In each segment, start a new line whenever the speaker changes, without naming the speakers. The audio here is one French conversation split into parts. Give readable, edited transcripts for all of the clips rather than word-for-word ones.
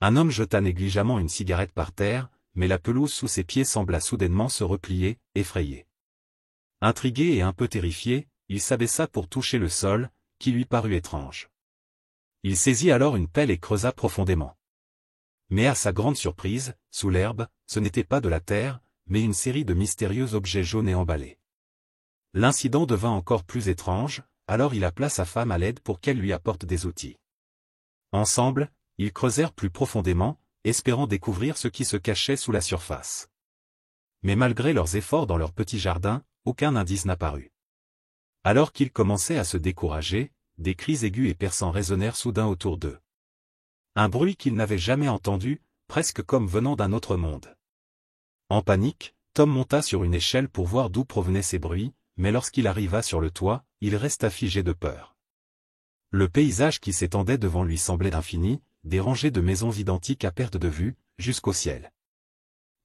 Un homme jeta négligemment une cigarette par terre, mais la pelouse sous ses pieds sembla soudainement se replier, effrayé. Intrigué et un peu terrifié, il s'abaissa pour toucher le sol, qui lui parut étrange. Il saisit alors une pelle et creusa profondément. Mais à sa grande surprise, sous l'herbe, ce n'était pas de la terre, mais une série de mystérieux objets jaunes et emballés. L'incident devint encore plus étrange, alors il appela sa femme à l'aide pour qu'elle lui apporte des outils. Ensemble, ils creusèrent plus profondément, espérant découvrir ce qui se cachait sous la surface. Mais malgré leurs efforts dans leur petit jardin, aucun indice n'apparut. Alors qu'ils commençaient à se décourager, des cris aigus et perçants résonnèrent soudain autour d'eux. Un bruit qu'ils n'avaient jamais entendu, presque comme venant d'un autre monde. En panique, Tom monta sur une échelle pour voir d'où provenaient ces bruits, mais lorsqu'il arriva sur le toit, il resta figé de peur. Le paysage qui s'étendait devant lui semblait infini, des rangées de maisons identiques à perte de vue, jusqu'au ciel.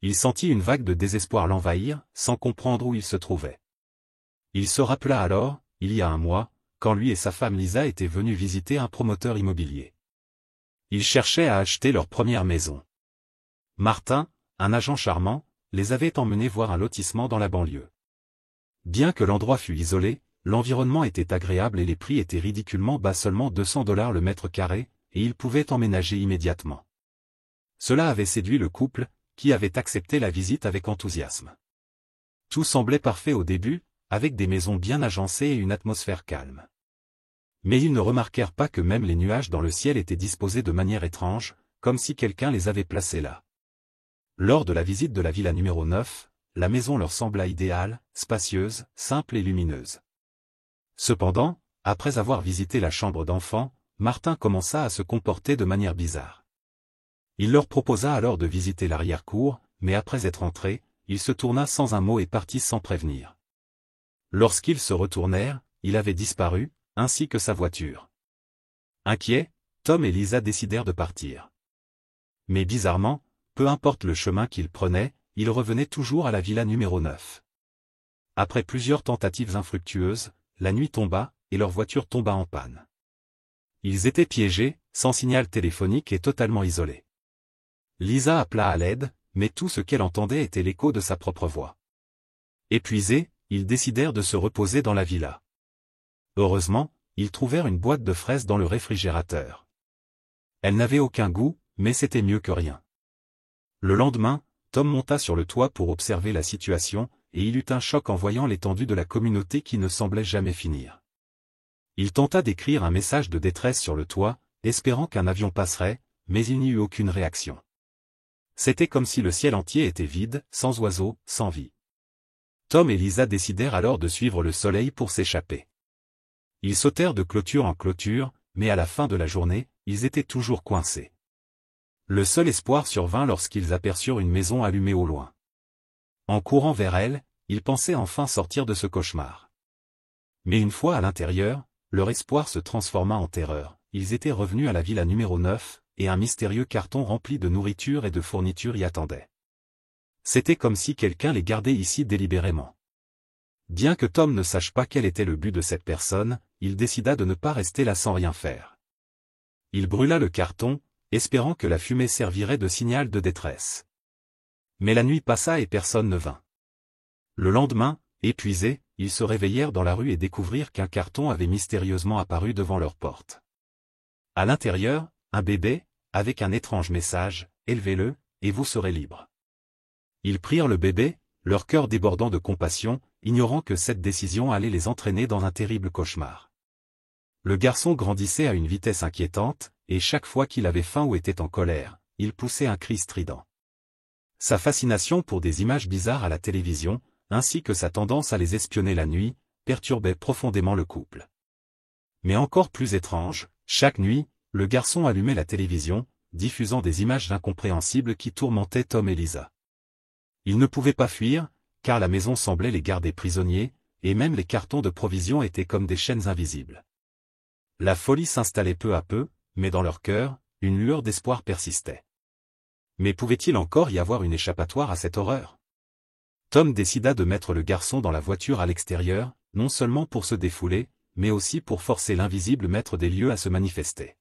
Il sentit une vague de désespoir l'envahir, sans comprendre où il se trouvait. Il se rappela alors, il y a un mois, quand lui et sa femme Lisa étaient venus visiter un promoteur immobilier. Ils cherchaient à acheter leur première maison. Martin, un agent charmant, les avait emmenés voir un lotissement dans la banlieue. Bien que l'endroit fût isolé, l'environnement était agréable et les prix étaient ridiculement bas, seulement $200 le mètre carré, et ils pouvaient emménager immédiatement. Cela avait séduit le couple, qui avait accepté la visite avec enthousiasme. Tout semblait parfait au début, avec des maisons bien agencées et une atmosphère calme. Mais ils ne remarquèrent pas que même les nuages dans le ciel étaient disposés de manière étrange, comme si quelqu'un les avait placés là. Lors de la visite de la villa numéro 9, la maison leur sembla idéale, spacieuse, simple et lumineuse. Cependant, après avoir visité la chambre d'enfant, Martin commença à se comporter de manière bizarre. Il leur proposa alors de visiter l'arrière-cour, mais après être entré, il se tourna sans un mot et partit sans prévenir. Lorsqu'ils se retournèrent, il avait disparu, ainsi que sa voiture. Inquiets, Tom et Lisa décidèrent de partir. Mais bizarrement, peu importe le chemin qu'ils prenaient, ils revenaient toujours à la villa numéro 9. Après plusieurs tentatives infructueuses, la nuit tomba, et leur voiture tomba en panne. Ils étaient piégés, sans signal téléphonique et totalement isolés. Lisa appela à l'aide, mais tout ce qu'elle entendait était l'écho de sa propre voix. Épuisés, ils décidèrent de se reposer dans la villa. Heureusement, ils trouvèrent une boîte de fraises dans le réfrigérateur. Elle n'avait aucun goût, mais c'était mieux que rien. Le lendemain, Tom monta sur le toit pour observer la situation, et il eut un choc en voyant l'étendue de la communauté qui ne semblait jamais finir. Il tenta d'écrire un message de détresse sur le toit, espérant qu'un avion passerait, mais il n'y eut aucune réaction. C'était comme si le ciel entier était vide, sans oiseaux, sans vie. Tom et Lisa décidèrent alors de suivre le soleil pour s'échapper. Ils sautèrent de clôture en clôture, mais à la fin de la journée, ils étaient toujours coincés. Le seul espoir survint lorsqu'ils aperçurent une maison allumée au loin. En courant vers elle, ils pensaient enfin sortir de ce cauchemar. Mais une fois à l'intérieur, leur espoir se transforma en terreur. Ils étaient revenus à la villa numéro 9, et un mystérieux carton rempli de nourriture et de fournitures y attendait. C'était comme si quelqu'un les gardait ici délibérément. Bien que Tom ne sache pas quel était le but de cette personne, il décida de ne pas rester là sans rien faire. Il brûla le carton, espérant que la fumée servirait de signal de détresse. Mais la nuit passa et personne ne vint. Le lendemain, épuisés, ils se réveillèrent dans la rue et découvrirent qu'un carton avait mystérieusement apparu devant leur porte. À l'intérieur, un bébé, avec un étrange message, « Élevez-le, et vous serez libres ». Ils prirent le bébé, leur cœur débordant de compassion, ignorant que cette décision allait les entraîner dans un terrible cauchemar. Le garçon grandissait à une vitesse inquiétante, et chaque fois qu'il avait faim ou était en colère, il poussait un cri strident. Sa fascination pour des images bizarres à la télévision, ainsi que sa tendance à les espionner la nuit, perturbait profondément le couple. Mais encore plus étrange, chaque nuit, le garçon allumait la télévision, diffusant des images incompréhensibles qui tourmentaient Tom et Lisa. Ils ne pouvaient pas fuir, car la maison semblait les garder prisonniers, et même les cartons de provisions étaient comme des chaînes invisibles. La folie s'installait peu à peu, mais dans leur cœur, une lueur d'espoir persistait. Mais pouvait-il encore y avoir une échappatoire à cette horreur? Tom décida de mettre le garçon dans la voiture à l'extérieur, non seulement pour se défouler, mais aussi pour forcer l'invisible maître des lieux à se manifester.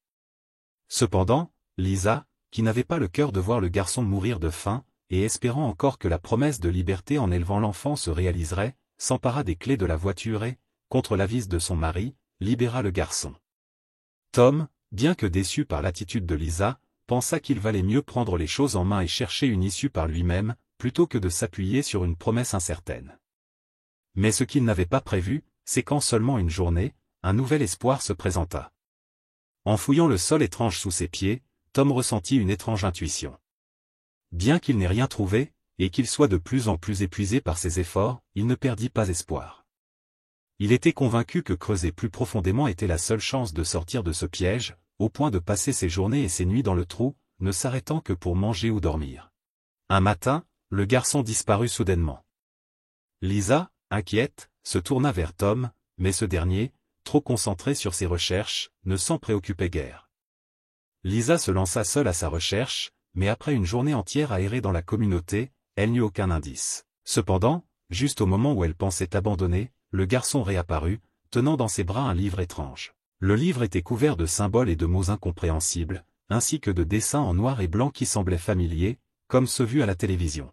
Cependant, Lisa, qui n'avait pas le cœur de voir le garçon mourir de faim, et espérant encore que la promesse de liberté en élevant l'enfant se réaliserait, s'empara des clés de la voiture et, contre l'avis de son mari, libéra le garçon. Tom, bien que déçu par l'attitude de Lisa, pensa qu'il valait mieux prendre les choses en main et chercher une issue par lui-même, plutôt que de s'appuyer sur une promesse incertaine. Mais ce qu'il n'avait pas prévu, c'est qu'en seulement une journée, un nouvel espoir se présenta. En fouillant le sol étrange sous ses pieds, Tom ressentit une étrange intuition. Bien qu'il n'ait rien trouvé, et qu'il soit de plus en plus épuisé par ses efforts, il ne perdit pas espoir. Il était convaincu que creuser plus profondément était la seule chance de sortir de ce piège, au point de passer ses journées et ses nuits dans le trou, ne s'arrêtant que pour manger ou dormir. Un matin, le garçon disparut soudainement. Lisa, inquiète, se tourna vers Tom, mais ce dernier, trop concentré sur ses recherches, ne s'en préoccupait guère. Lisa se lança seule à sa recherche, mais après une journée entière à errer dans la communauté, elle n'eut aucun indice. Cependant, juste au moment où elle pensait abandonner, le garçon réapparut, tenant dans ses bras un livre étrange. Le livre était couvert de symboles et de mots incompréhensibles, ainsi que de dessins en noir et blanc qui semblaient familiers, comme ceux vus à la télévision.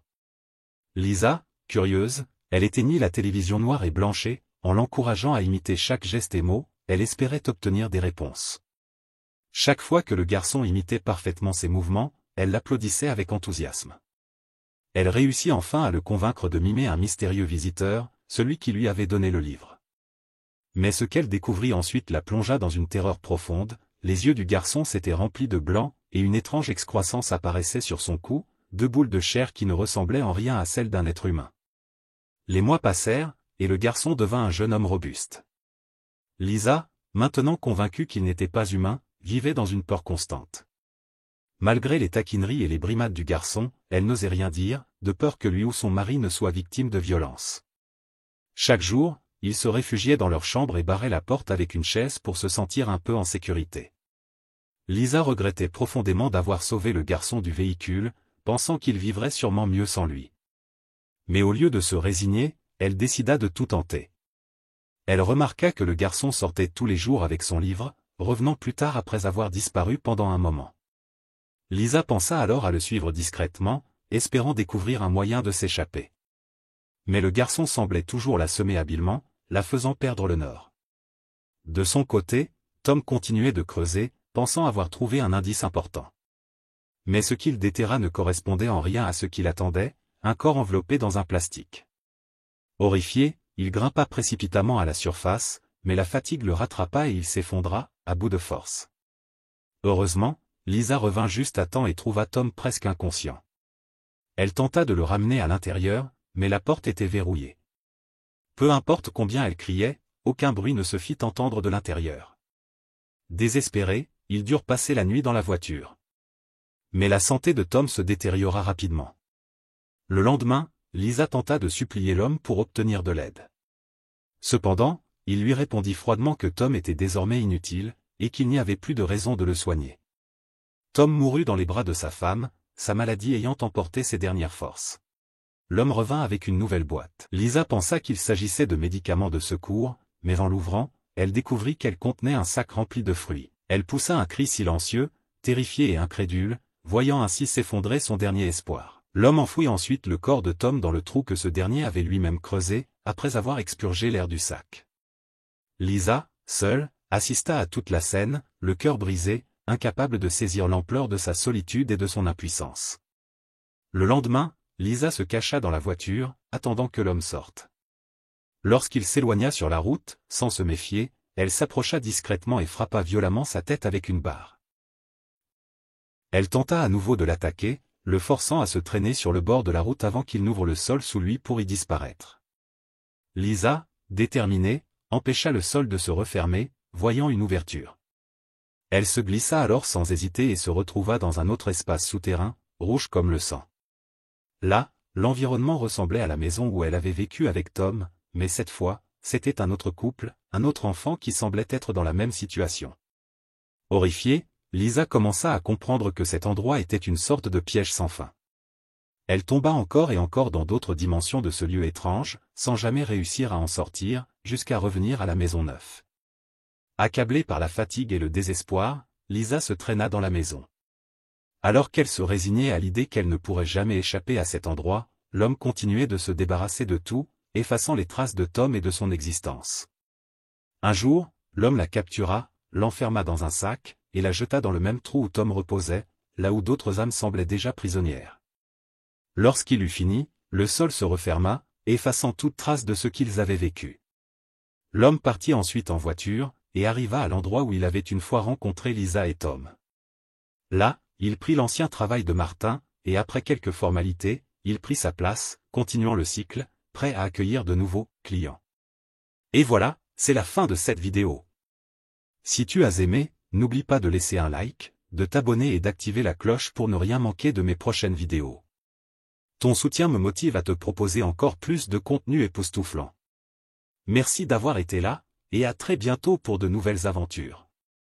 Lisa, curieuse, elle éteignit la télévision noire et blanche et, en l'encourageant à imiter chaque geste et mot, elle espérait obtenir des réponses. Chaque fois que le garçon imitait parfaitement ses mouvements, elle l'applaudissait avec enthousiasme. Elle réussit enfin à le convaincre de mimer un mystérieux visiteur, celui qui lui avait donné le livre. Mais ce qu'elle découvrit ensuite la plongea dans une terreur profonde, les yeux du garçon s'étaient remplis de blanc, et une étrange excroissance apparaissait sur son cou, deux boules de chair qui ne ressemblaient en rien à celles d'un être humain. Les mois passèrent, et le garçon devint un jeune homme robuste. Lisa, maintenant convaincue qu'il n'était pas humain, vivait dans une peur constante. Malgré les taquineries et les brimades du garçon, elle n'osait rien dire, de peur que lui ou son mari ne soit victime de violence. Chaque jour, ils se réfugiaient dans leur chambre et barraient la porte avec une chaise pour se sentir un peu en sécurité. Lisa regrettait profondément d'avoir sauvé le garçon du véhicule, pensant qu'il vivrait sûrement mieux sans lui. Mais au lieu de se résigner, elle décida de tout tenter. Elle remarqua que le garçon sortait tous les jours avec son livre, revenant plus tard après avoir disparu pendant un moment. Lisa pensa alors à le suivre discrètement, espérant découvrir un moyen de s'échapper. Mais le garçon semblait toujours la semer habilement, la faisant perdre le nord. De son côté, Tom continuait de creuser, pensant avoir trouvé un indice important. Mais ce qu'il déterra ne correspondait en rien à ce qu'il attendait, un corps enveloppé dans un plastique. Horrifié, il grimpa précipitamment à la surface, mais la fatigue le rattrapa et il s'effondra, à bout de force. Heureusement, Lisa revint juste à temps et trouva Tom presque inconscient. Elle tenta de le ramener à l'intérieur, mais la porte était verrouillée. Peu importe combien elle criait, aucun bruit ne se fit entendre de l'intérieur. Désespérés, ils durent passer la nuit dans la voiture. Mais la santé de Tom se détériora rapidement. Le lendemain, Lisa tenta de supplier l'homme pour obtenir de l'aide. Cependant, il lui répondit froidement que Tom était désormais inutile, et qu'il n'y avait plus de raison de le soigner. Tom mourut dans les bras de sa femme, sa maladie ayant emporté ses dernières forces. L'homme revint avec une nouvelle boîte. Lisa pensa qu'il s'agissait de médicaments de secours, mais en l'ouvrant, elle découvrit qu'elle contenait un sac rempli de fruits. Elle poussa un cri silencieux, terrifiée et incrédule, voyant ainsi s'effondrer son dernier espoir. L'homme enfouit ensuite le corps de Tom dans le trou que ce dernier avait lui-même creusé, après avoir expurgé l'air du sac. Lisa, seule, assista à toute la scène, le cœur brisé, incapable de saisir l'ampleur de sa solitude et de son impuissance. Le lendemain, Lisa se cacha dans la voiture, attendant que l'homme sorte. Lorsqu'il s'éloigna sur la route, sans se méfier, elle s'approcha discrètement et frappa violemment sa tête avec une barre. Elle tenta à nouveau de l'attaquer, le forçant à se traîner sur le bord de la route avant qu'il n'ouvre le sol sous lui pour y disparaître. Lisa, déterminée, empêcha le sol de se refermer, voyant une ouverture. Elle se glissa alors sans hésiter et se retrouva dans un autre espace souterrain, rouge comme le sang. Là, l'environnement ressemblait à la maison où elle avait vécu avec Tom, mais cette fois, c'était un autre couple, un autre enfant qui semblait être dans la même situation. Horrifiée, Lisa commença à comprendre que cet endroit était une sorte de piège sans fin. Elle tomba encore et encore dans d'autres dimensions de ce lieu étrange, sans jamais réussir à en sortir, jusqu'à revenir à la maison neuve. Accablée par la fatigue et le désespoir, Lisa se traîna dans la maison. Alors qu'elle se résignait à l'idée qu'elle ne pourrait jamais échapper à cet endroit, l'homme continuait de se débarrasser de tout, effaçant les traces de Tom et de son existence. Un jour, l'homme la captura, l'enferma dans un sac, et la jeta dans le même trou où Tom reposait, là où d'autres âmes semblaient déjà prisonnières. Lorsqu'il eut fini, le sol se referma, effaçant toute trace de ce qu'ils avaient vécu. L'homme partit ensuite en voiture, et arriva à l'endroit où il avait une fois rencontré Lisa et Tom. Là, il prit l'ancien travail de Martin, et après quelques formalités, il prit sa place, continuant le cycle, prêt à accueillir de nouveaux clients. Et voilà, c'est la fin de cette vidéo. Si tu as aimé, n'oublie pas de laisser un like, de t'abonner et d'activer la cloche pour ne rien manquer de mes prochaines vidéos. Ton soutien me motive à te proposer encore plus de contenu époustouflant. Merci d'avoir été là, et à très bientôt pour de nouvelles aventures.